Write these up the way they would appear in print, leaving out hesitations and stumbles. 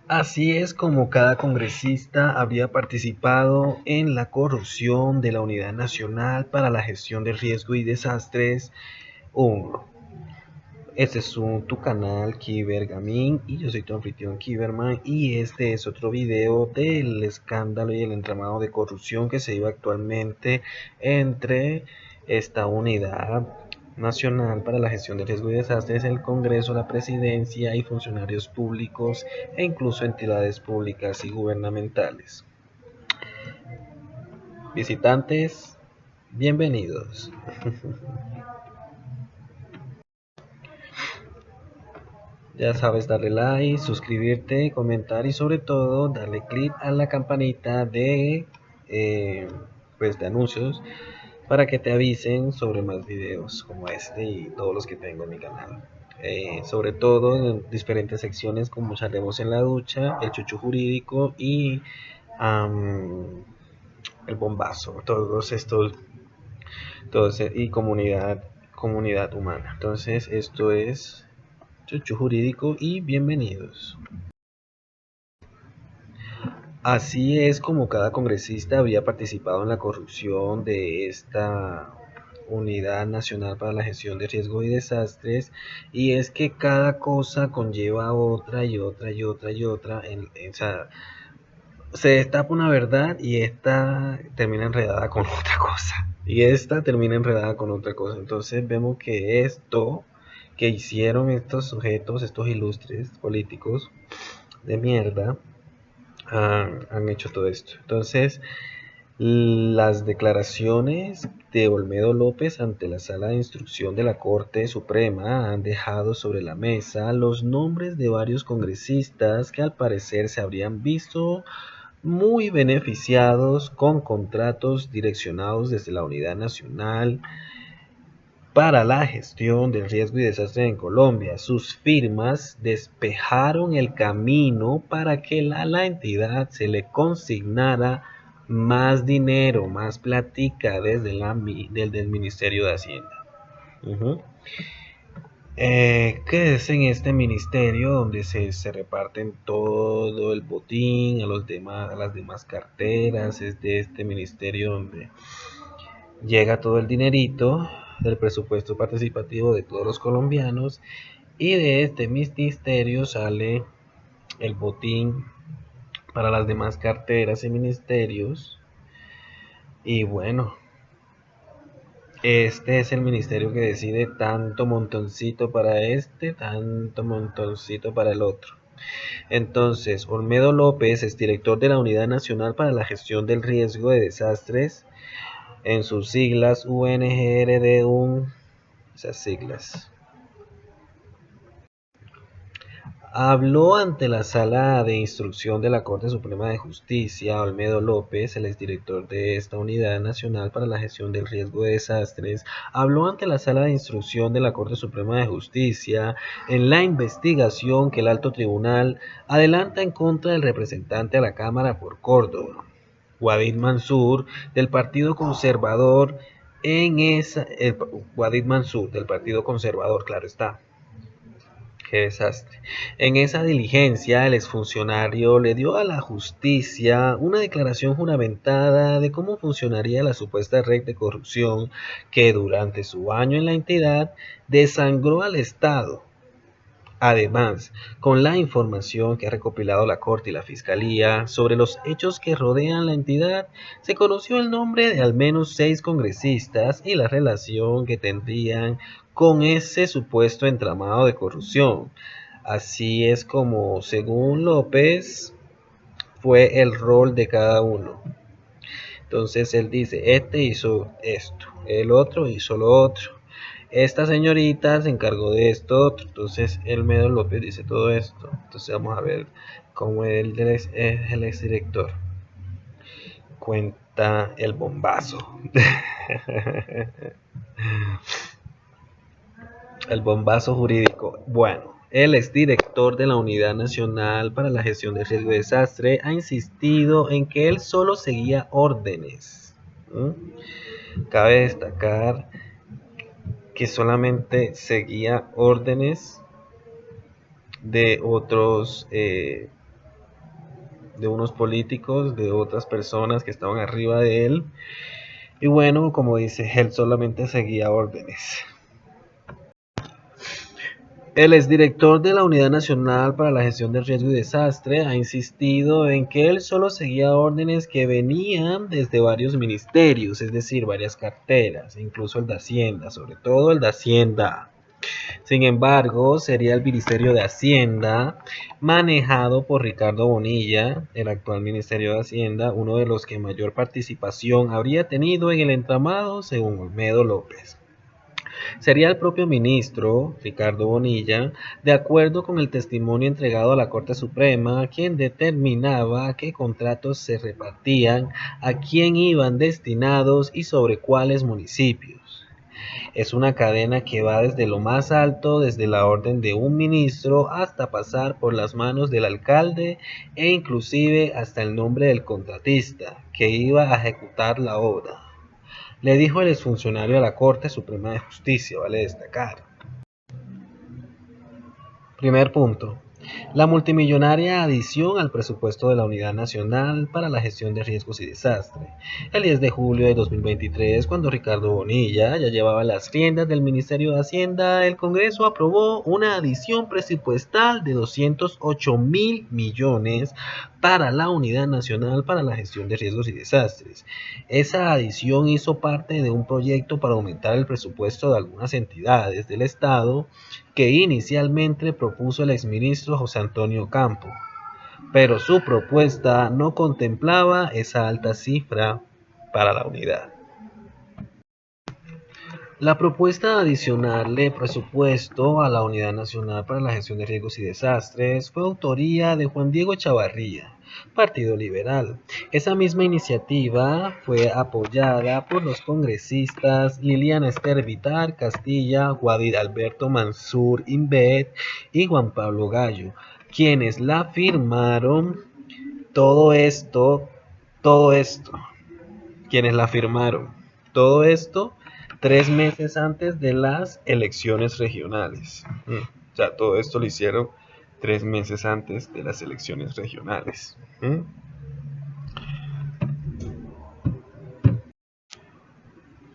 Así es como cada congresista habría participado en la corrupción de la Unidad Nacional para la Gestión de Riesgo y Desastres 1. Este es tu canal Kiber Gaming y yo soy tu anfitrión Kiberman, y este es otro video del escándalo y el entramado de corrupción que se vive actualmente entre esta unidad nacional para la gestión de riesgo y desastres, el Congreso, la Presidencia y funcionarios públicos e incluso entidades públicas y gubernamentales. Visitantes, bienvenidos. Ya sabes, darle like, suscribirte, comentar y sobre todo darle click a la campanita eh, de anuncios para que te avisen sobre más videos como este y todos los que tengo en mi canal. Sobre todo en diferentes secciones como charlemos en la ducha, el chuchu jurídico y el bombazo, y comunidad humana. Entonces esto es chuchu jurídico y bienvenidos. Así es como cada congresista había participado en la corrupción de esta Unidad Nacional para la Gestión de Riesgos y Desastres, y es que cada cosa conlleva otra y otra y otra y otra. O sea, se destapa una verdad y esta termina enredada con otra cosa, y esta termina enredada con otra cosa. Entonces vemos que esto que hicieron estos sujetos, estos ilustres políticos de mierda, han hecho todo esto. Entonces, las declaraciones de Olmedo López ante la Sala de Instrucción de la Corte Suprema han dejado sobre la mesa los nombres de varios congresistas que al parecer se habrían visto muy beneficiados con contratos direccionados desde la Unidad Nacional para la Gestión del Riesgo y Desastre en Colombia. Sus firmas despejaron el camino para que la entidad se le consignara más dinero, más platica desde del Ministerio de Hacienda. ¿Qué es en este ministerio donde se reparten todo el botín a las demás carteras? Es de este ministerio donde llega todo el dinerito del presupuesto participativo de todos los colombianos, y de este ministerio sale el botín para las demás carteras y ministerios. Y bueno, este es el ministerio que decide tanto montoncito para este, tanto montoncito para el otro. Entonces, Olmedo López es director de la Unidad Nacional para la Gestión del Riesgo de Desastres, en sus siglas UNGRD, esas siglas. Habló ante la Sala de Instrucción de la Corte Suprema de Justicia. Olmedo López, el exdirector de esta Unidad Nacional para la Gestión del Riesgo de Desastres, habló ante la Sala de Instrucción de la Corte Suprema de Justicia en la investigación que el Alto Tribunal adelanta en contra del representante a la Cámara por Córdoba, Guadid Mansur, del Partido Conservador. Guadid Mansur, del Partido Conservador, claro está. Qué desastre. En esa diligencia, el exfuncionario le dio a la justicia una declaración juramentada de cómo funcionaría la supuesta red de corrupción que durante su año en la entidad desangró al Estado. Además, con la información que ha recopilado la Corte y la Fiscalía sobre los hechos que rodean la entidad, se conoció el nombre de al menos 6 congresistas y la relación que tendrían con ese supuesto entramado de corrupción. Así es como, según López, fue el rol de cada uno. Entonces él dice, este hizo esto, el otro hizo lo otro, esta señorita se encargó de esto. Entonces Olmedo López dice todo esto. Entonces vamos a ver cómo es el exdirector cuenta el bombazo. El bombazo jurídico. Bueno, el exdirector de la Unidad Nacional para la Gestión de Riesgo y Desastre ha insistido en que él solo seguía órdenes. Cabe destacar que solamente seguía órdenes de otros de unos políticos, de otras personas que estaban arriba de él. Y bueno, como dice, él solamente seguía órdenes. El exdirector de la Unidad Nacional para la Gestión de Riesgo y Desastre ha insistido en que él solo seguía órdenes que venían desde varios ministerios, es decir, varias carteras, incluso el de Hacienda, sobre todo el de Hacienda. Sin embargo, sería el Ministerio de Hacienda, manejado por Ricardo Bonilla, el actual Ministerio de Hacienda, uno de los que mayor participación habría tenido en el entramado, según Olmedo López. Sería el propio ministro, Ricardo Bonilla, de acuerdo con el testimonio entregado a la Corte Suprema, quien determinaba qué contratos se repartían, a quién iban destinados y sobre cuáles municipios. Es una cadena que va desde lo más alto, desde la orden de un ministro, hasta pasar por las manos del alcalde e inclusive hasta el nombre del contratista que iba a ejecutar la obra. Le dijo el exfuncionario a la Corte Suprema de Justicia, vale destacar. Primer punto. La multimillonaria adición al presupuesto de la Unidad Nacional para la Gestión de Riesgos y Desastre. El 10 de julio de 2023, cuando Ricardo Bonilla ya llevaba las riendas del Ministerio de Hacienda, el Congreso aprobó una adición presupuestal de 208.000 millones para la Unidad Nacional para la Gestión de Riesgos y Desastres. Esa adición hizo parte de un proyecto para aumentar el presupuesto de algunas entidades del Estado que inicialmente propuso el exministro José Antonio Campo, pero su propuesta no contemplaba esa alta cifra para la unidad. La propuesta adicional de presupuesto a la Unidad Nacional para la Gestión de Riesgos y Desastres fue autoría de Juan Diego Chavarría, Partido Liberal. Esa misma iniciativa fue apoyada por los congresistas Liliana Ester Vitar Castilla, Guadir Alberto Mansur Inbet y Juan Pablo Gallo, quienes la firmaron. Todo esto, quienes la firmaron. Todo esto 3 meses antes de las elecciones regionales. O sea, todo esto lo hicieron 3 meses antes de las elecciones regionales.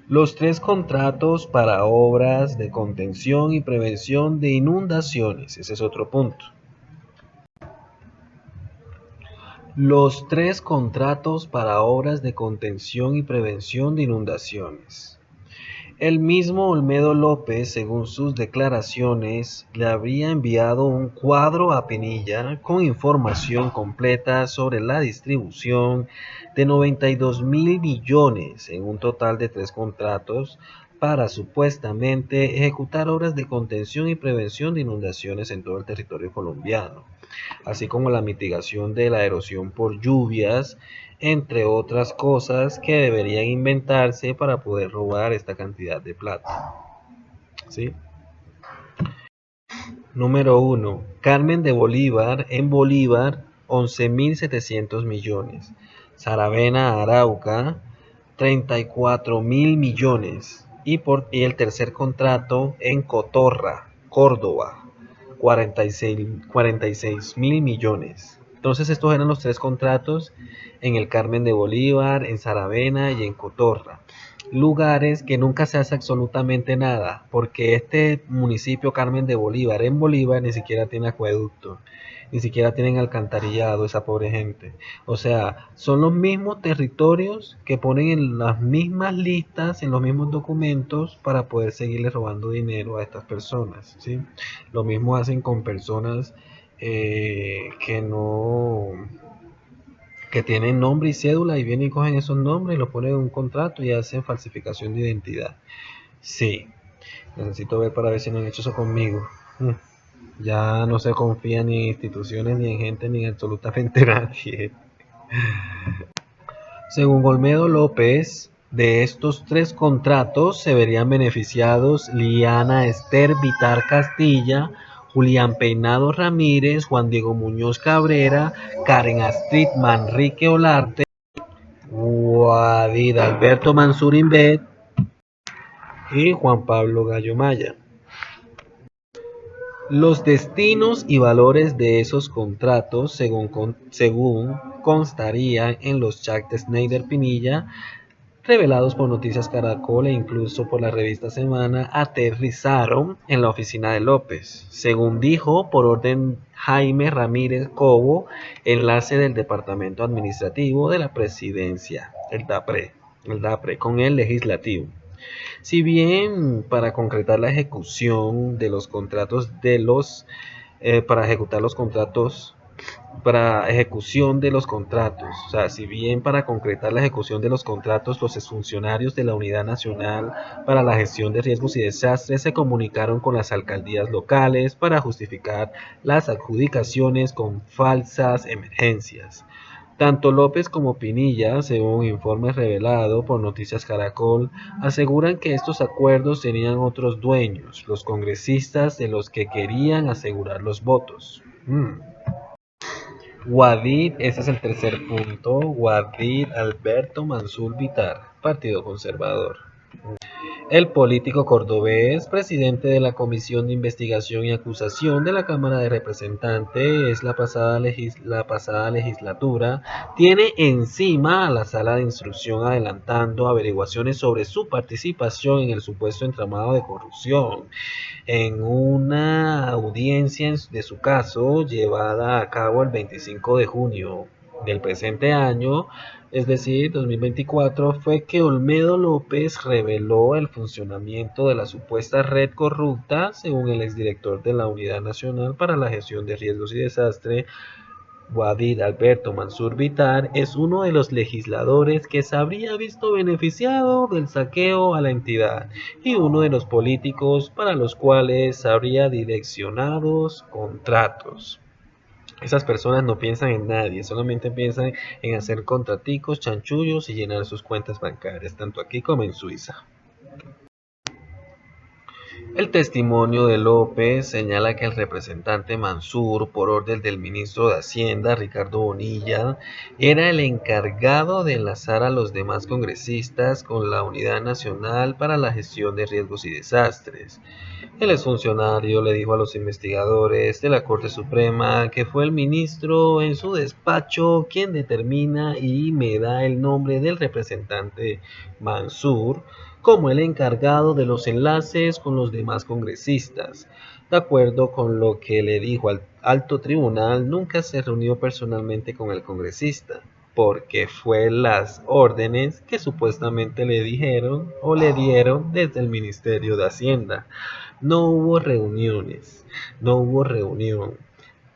Los 3 contratos para obras de contención y prevención de inundaciones. Ese es otro punto. Los 3 contratos para obras de contención y prevención de inundaciones. El mismo Olmedo López, según sus declaraciones, le habría enviado un cuadro a Pinilla con información completa sobre la distribución de 92.000 millones en un total de 3 contratos para supuestamente ejecutar obras de contención y prevención de inundaciones en todo el territorio colombiano, así como la mitigación de la erosión por lluvias, entre otras cosas que deberían inventarse para poder robar esta cantidad de plata. ¿Sí? Número 1. Carmen de Bolívar, en Bolívar, 11.700 millones. Saravena, Arauca, 34.000 millones. Y el tercer contrato en Cotorra, Córdoba, 46.000 millones. Entonces estos eran los 3 contratos en el Carmen de Bolívar, en Saravena y en Cotorra. Lugares que nunca se hace absolutamente nada, porque este municipio Carmen de Bolívar, en Bolívar, ni siquiera tiene acueducto, ni siquiera tienen alcantarillado esa pobre gente. O sea, son los mismos territorios que ponen en las mismas listas, en los mismos documentos para poder seguirle robando dinero a estas personas, ¿sí? Lo mismo hacen con personas que tienen nombre y cédula y vienen y cogen esos nombres y los ponen en un contrato y hacen falsificación de identidad. Sí, necesito ver para ver si no han hecho eso conmigo. Ya no se confía ni en instituciones, ni en gente, ni en absolutamente nadie. Según Olmedo López, de estos 3 contratos se verían beneficiados Liana Ester Vitar Castilla, Julián Peinado Ramírez, Juan Diego Muñoz Cabrera, Karen Astrid Manrique Olarte, Guadir Alberto Mansur Inbet y Juan Pablo Gallo Maya. Los destinos y valores de esos contratos, según constarían en los chats de Snyder Pinilla, revelados por Noticias Caracol e incluso por la revista Semana, aterrizaron en la oficina de López, según dijo por orden Jaime Ramírez Cobo, enlace del Departamento Administrativo de la Presidencia, el DAPRE, con el Legislativo. Si bien para concretar la ejecución de los contratos para ejecutar los contratos para ejecución de los contratos. O sea, si bien para concretar la ejecución de los contratos, los exfuncionarios de la Unidad Nacional para la Gestión de Riesgos y Desastres se comunicaron con las alcaldías locales para justificar las adjudicaciones con falsas emergencias. Tanto López como Pinilla, según informes revelados por Noticias Caracol, aseguran que estos acuerdos tenían otros dueños, los congresistas de los que querían asegurar los votos. Guadid, ese es el tercer punto. Guadid Alberto Mansur Vitar, Partido Conservador. El político cordobés, presidente de la Comisión de Investigación y Acusación de la Cámara de Representantes la pasada legislatura, tiene encima a la sala de instrucción adelantando averiguaciones sobre su participación en el supuesto entramado de corrupción. En una audiencia de su caso llevada a cabo el 25 de junio del presente año, es decir, 2024, fue que Olmedo López reveló el funcionamiento de la supuesta red corrupta, según el exdirector de la Unidad Nacional para la Gestión de Riesgos y Desastres, Guadid Alberto Mansur Vitar, es uno de los legisladores que se habría visto beneficiado del saqueo a la entidad y uno de los políticos para los cuales habría direccionados contratos. Esas personas no piensan en nadie, solamente piensan en hacer contraticos, chanchullos y llenar sus cuentas bancarias, tanto aquí como en Suiza. El testimonio de López señala que el representante Mansur, por orden del ministro de Hacienda, Ricardo Bonilla, era el encargado de enlazar a los demás congresistas con la Unidad Nacional para la Gestión de Riesgos y Desastres. El exfuncionario le dijo a los investigadores de la Corte Suprema que fue el ministro en su despacho quien determina y me da el nombre del representante Mansur como el encargado de los enlaces con los demás congresistas. De acuerdo con lo que le dijo al alto tribunal, nunca se reunió personalmente con el congresista, porque fue las órdenes que supuestamente le dijeron o le dieron desde el Ministerio de Hacienda. No hubo reuniones, no hubo reunión.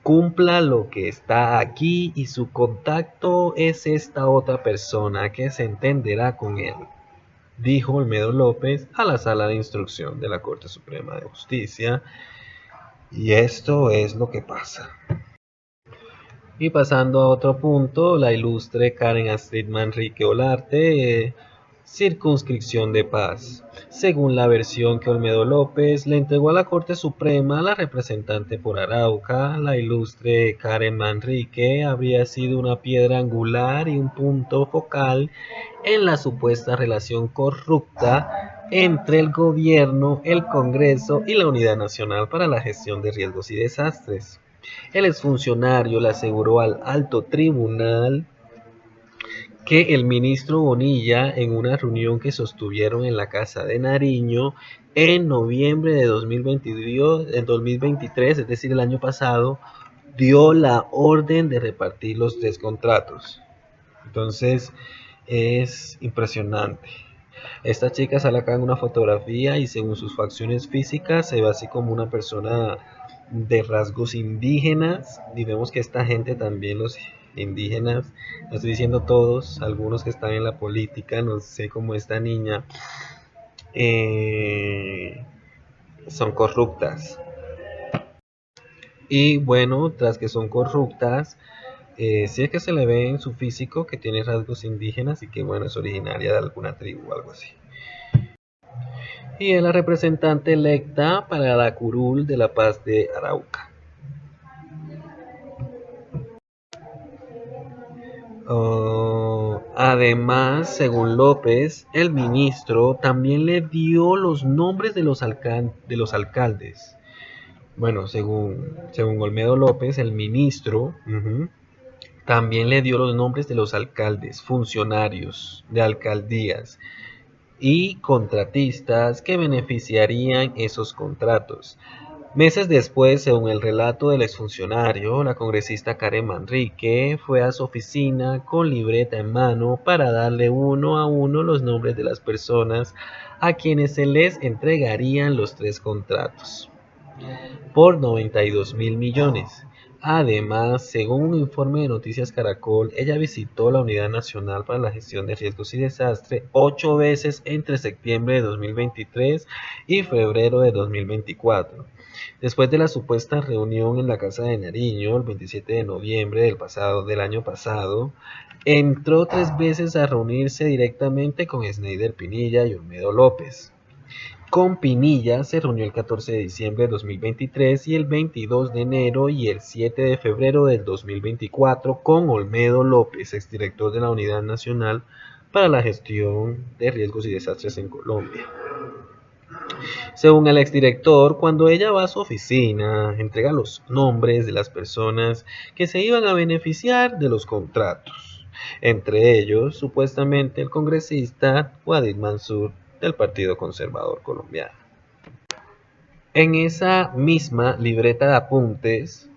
Cumpla lo que está aquí y su contacto es esta otra persona que se entenderá con él, dijo Olmedo López a la Sala de Instrucción de la Corte Suprema de Justicia. Y esto es lo que pasa. Y pasando a otro punto, la ilustre Karen Astrid Manrique Olarte, circunscripción de paz. Según la versión que Olmedo López le entregó a la Corte Suprema, la representante por Arauca, la ilustre Karen Manrique, habría sido una piedra angular y un punto focal en la supuesta relación corrupta entre el gobierno, el Congreso y la Unidad Nacional para la Gestión de Riesgos y Desastres. El exfuncionario le aseguró al alto tribunal que el ministro Bonilla, en una reunión que sostuvieron en la Casa de Nariño en noviembre de 2023, es decir, el año pasado, dio la orden de repartir los 3 contratos. Entonces, es impresionante. Esta chica sale acá en una fotografía y según sus facciones físicas se ve así como una persona de rasgos indígenas, y vemos que esta gente también, los indígenas, no estoy diciendo todos, algunos que están en la política, no sé, como esta niña, son corruptas. Y bueno, tras que son corruptas, sí es que se le ve en su físico que tiene rasgos indígenas y que bueno, es originaria de alguna tribu o algo así. Y es la representante electa para la curul de la paz de Arauca. Además, según López, el ministro también le dio los nombres de los alcaldes. Bueno, según Olmedo López, el ministro También le dio los nombres de los alcaldes, funcionarios de alcaldías y contratistas que beneficiarían esos contratos. Meses después, según el relato del exfuncionario, la congresista Karen Manrique fue a su oficina con libreta en mano para darle uno a uno los nombres de las personas a quienes se les entregarían los 3 contratos por 92.000 millones. Además, según un informe de Noticias Caracol, ella visitó la Unidad Nacional para la Gestión de Riesgos y Desastre 8 veces entre septiembre de 2023 y febrero de 2024. Después de la supuesta reunión en la Casa de Nariño el 27 de noviembre del año pasado, entró 3 veces a reunirse directamente con Sneider Pinilla y Olmedo López. Con Pinilla se reunió el 14 de diciembre de 2023 y el 22 de enero y el 7 de febrero del 2024 con Olmedo López, exdirector de la Unidad Nacional para la Gestión de Riesgos y Desastres en Colombia. Según el exdirector, cuando ella va a su oficina, entrega los nombres de las personas que se iban a beneficiar de los contratos, entre ellos, supuestamente, el congresista Guadid Mansur del Partido Conservador Colombiano. En esa misma libreta de apuntes,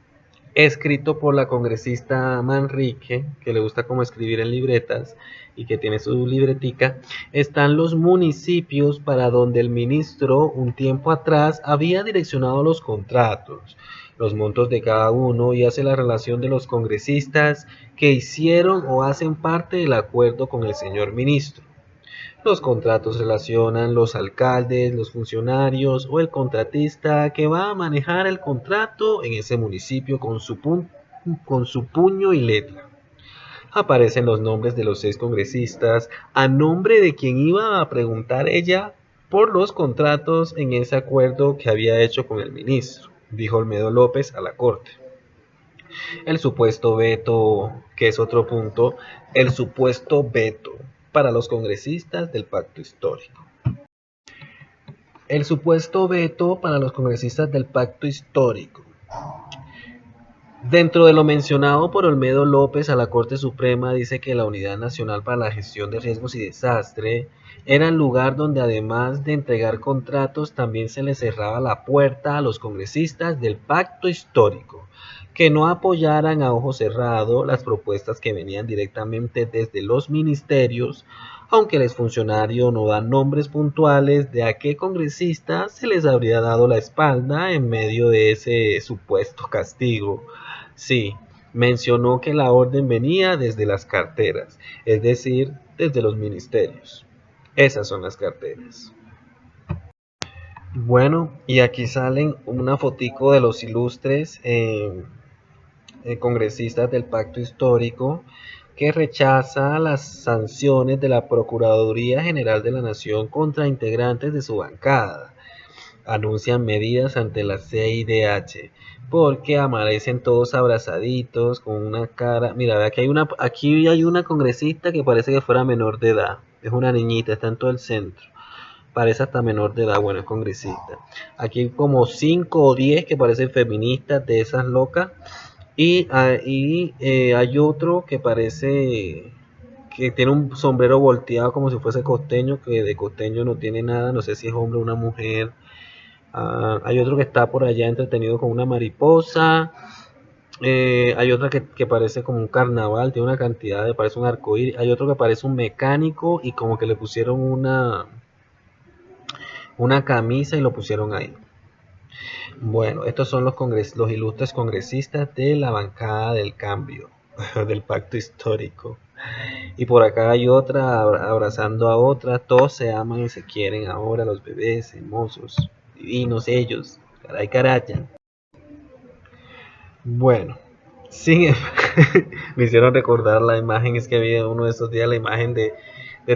escrito por la congresista Manrique, que le gusta como escribir en libretas y que tiene su libretica, están los municipios para donde el ministro un tiempo atrás había direccionado los contratos, los montos de cada uno y hace la relación de los congresistas que hicieron o hacen parte del acuerdo con el señor ministro. Los contratos relacionan los alcaldes, los funcionarios o el contratista que va a manejar el contrato en ese municipio con su puño y letra. Aparecen los nombres de los 6 congresistas a nombre de quien iba a preguntar ella por los contratos en ese acuerdo que había hecho con el ministro, dijo Olmedo López a la Corte. El supuesto veto, que es otro punto, el supuesto veto para los congresistas del pacto histórico. El supuesto veto para los congresistas del pacto histórico. Dentro de lo mencionado por Olmedo López a la Corte Suprema, dice que la Unidad Nacional para la Gestión de Riesgos y Desastre era el lugar donde, además de entregar contratos, también se le cerraba la puerta a los congresistas del pacto histórico que no apoyaran a ojo cerrado las propuestas que venían directamente desde los ministerios, aunque el exfuncionario no da nombres puntuales de a qué congresista se les habría dado la espalda en medio de ese supuesto castigo. Sí, mencionó que la orden venía desde las carteras, es decir, desde los ministerios. Esas son las carteras. Bueno, y aquí salen una fotico de los ilustres congresistas del pacto histórico que rechaza las sanciones de la Procuraduría General de la Nación contra integrantes de su bancada. Anuncian medidas ante la CIDH porque amanecen todos abrazaditos con una cara. Mira, aquí hay una congresista que parece que fuera menor de edad. Es una niñita, está en todo el centro. Parece hasta menor de edad, bueno, es congresista. Aquí hay como 5 o 10 que parecen feministas de esas locas. Y hay otro que parece que tiene un sombrero volteado como si fuese costeño, que de costeño no tiene nada, no sé si es hombre o una mujer. Hay otro que está por allá entretenido con una mariposa. Hay otra que parece como un carnaval, tiene una cantidad de, parece un arcoíris. Hay otro que parece un mecánico y como que le pusieron una camisa y lo pusieron ahí. Bueno, estos son los ilustres congresistas de la bancada del cambio, del pacto histórico. Y por acá hay otra abrazando a otra, todos se aman y se quieren ahora, los bebés hermosos, divinos ellos, caray caracha. Bueno, sí, me hicieron recordar la imagen, es que había uno de esos días la imagen de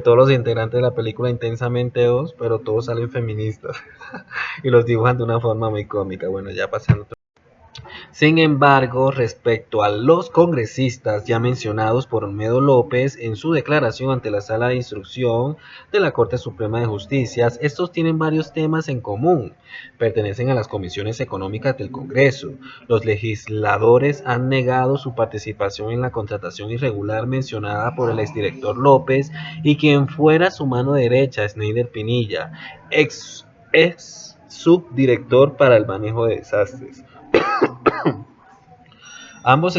todos los integrantes de la película Intensamente 2, pero todos salen feministas y los dibujan de una forma muy cómica. Bueno, ya pasando. Sin embargo, respecto a los congresistas ya mencionados por Olmedo López en su declaración ante la Sala de Instrucción de la Corte Suprema de Justicia, estos tienen varios temas en común. Pertenecen a las comisiones económicas del Congreso. Los legisladores han negado su participación en la contratación irregular mencionada por el exdirector López y quien fuera su mano derecha, Schneider Pinilla, ex subdirector para el manejo de desastres. Ambos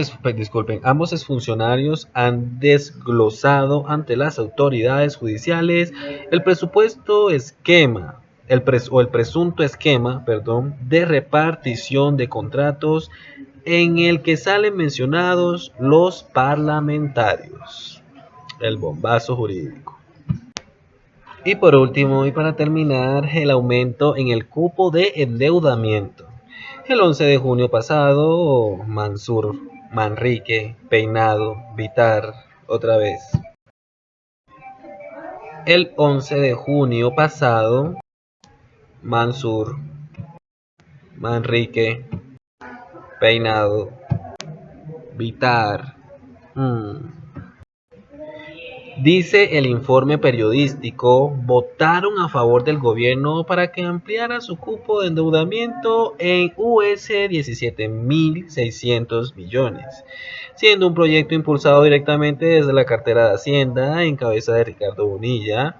exfuncionarios han desglosado ante las autoridades judiciales el presupuesto esquema, el presunto esquema, de repartición de contratos en el que salen mencionados los parlamentarios. El bombazo jurídico. Y por último, y para terminar, el aumento en el cupo de endeudamiento. El 11 de junio pasado, Mansur, Manrique, Peinado, Vitar, otra vez. El 11 de junio pasado, Mansur, Manrique, Peinado, Vitar. Dice el informe periodístico, votaron a favor del gobierno para que ampliara su cupo de endeudamiento en US 17.600 millones, siendo un proyecto impulsado directamente desde la cartera de Hacienda en cabeza de Ricardo Bonilla.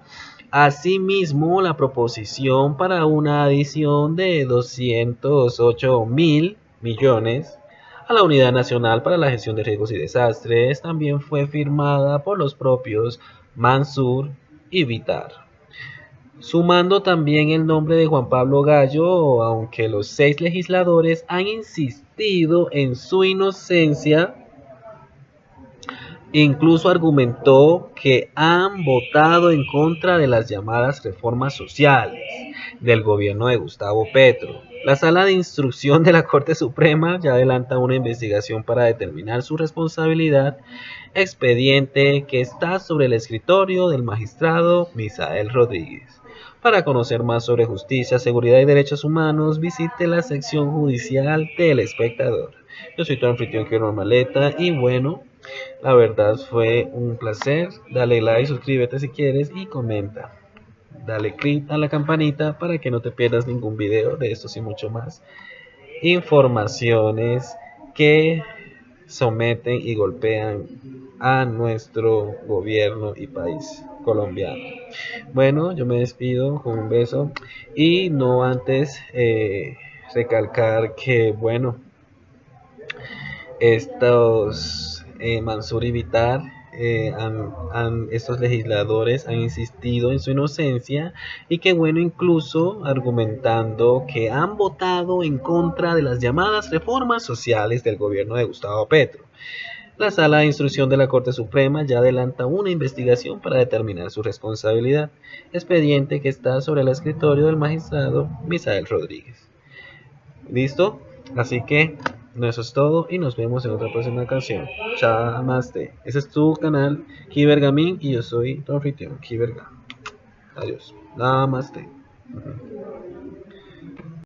Asimismo, la proposición para una adición de 208.000 millones a la Unidad Nacional para la Gestión de Riesgos y Desastres también fue firmada por los propios Mansur y Vitar, sumando también el nombre de Juan Pablo Gallo, aunque los 6 legisladores han insistido en su inocencia. Incluso argumentó que han votado en contra de las llamadas reformas sociales del gobierno de Gustavo Petro. La Sala de Instrucción de la Corte Suprema ya adelanta una investigación para determinar su responsabilidad, expediente que está sobre el escritorio del magistrado Misael Rodríguez. Para conocer más sobre justicia, seguridad y derechos humanos, visite la sección judicial del Espectador. Yo soy tu anfitrión, Guillermo Maleta, y bueno, la verdad fue un placer. Dale like, suscríbete si quieres y comenta. Dale click a la campanita para que no te pierdas ningún video de estos y mucho más. Informaciones que someten y golpean a nuestro gobierno y país colombiano. Bueno, yo me despido con un beso y no antes recalcar que bueno, estos Mansur y Vitar, estos legisladores han insistido en su inocencia y que bueno, incluso argumentando que han votado en contra de las llamadas reformas sociales del gobierno de Gustavo Petro. La Sala de Instrucción de la Corte Suprema ya adelanta una investigación para determinar su responsabilidad, expediente que está sobre el escritorio del magistrado Misael Rodríguez. ¿Listo? Así que eso es todo y nos vemos en otra próxima ocasión. Chamaste. Ese es tu canal Kibergamin y yo soy tu anfitrión Kiberga. Adiós. Namaste.